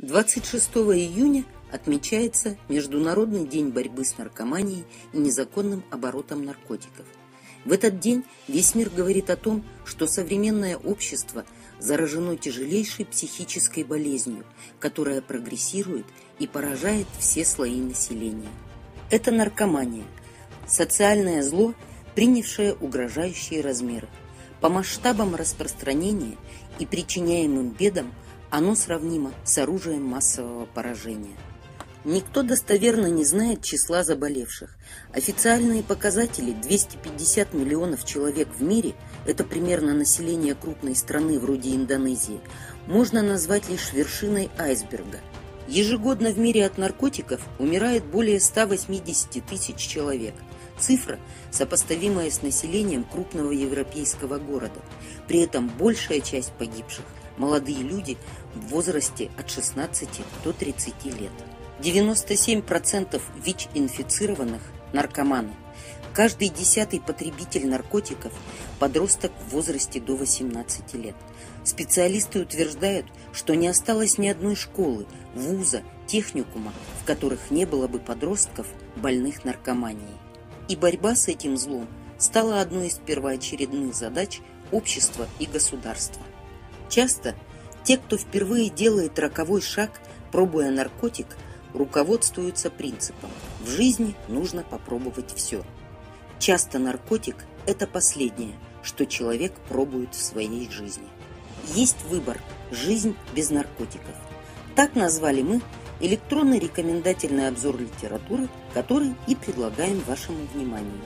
26 июня отмечается Международный день борьбы с наркоманией и незаконным оборотом наркотиков. В этот день весь мир говорит о том, что современное общество заражено тяжелейшей психической болезнью, которая прогрессирует и поражает все слои населения. Это наркомания, социальное зло, принявшее угрожающие размеры. По масштабам распространения и причиняемым бедам оно сравнимо с оружием массового поражения. Никто достоверно не знает числа заболевших. Официальные показатели: 250 миллионов человек в мире, это примерно население крупной страны вроде Индонезии, можно назвать лишь вершиной айсберга. Ежегодно в мире от наркотиков умирает более 180 тысяч человек. Цифра, сопоставимая с населением крупного европейского города. При этом большая часть погибших – молодые люди в возрасте от 16 до 30 лет. 97% ВИЧ-инфицированных – наркоманы. Каждый 10-й потребитель наркотиков – подросток в возрасте до 18 лет. Специалисты утверждают, что не осталось ни одной школы, вуза, техникума, в которых не было бы подростков, больных наркоманией. И борьба с этим злом стала одной из первоочередных задач общества и государства. Часто те, кто впервые делает роковой шаг, пробуя наркотик, руководствуются принципом: в жизни нужно попробовать все. Часто наркотик – это последнее, что человек пробует в своей жизни. Есть выбор – жизнь без наркотиков. Так назвали мы электронный рекомендательный обзор литературы, который и предлагаем вашему вниманию.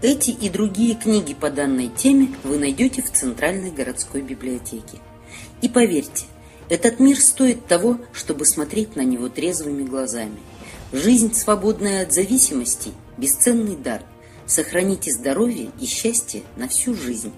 Эти и другие книги по данной теме вы найдете в Центральной городской библиотеке. И поверьте, этот мир стоит того, чтобы смотреть на него трезвыми глазами. Жизнь, свободная от зависимостей, бесценный дар. Сохраните здоровье и счастье на всю жизнь.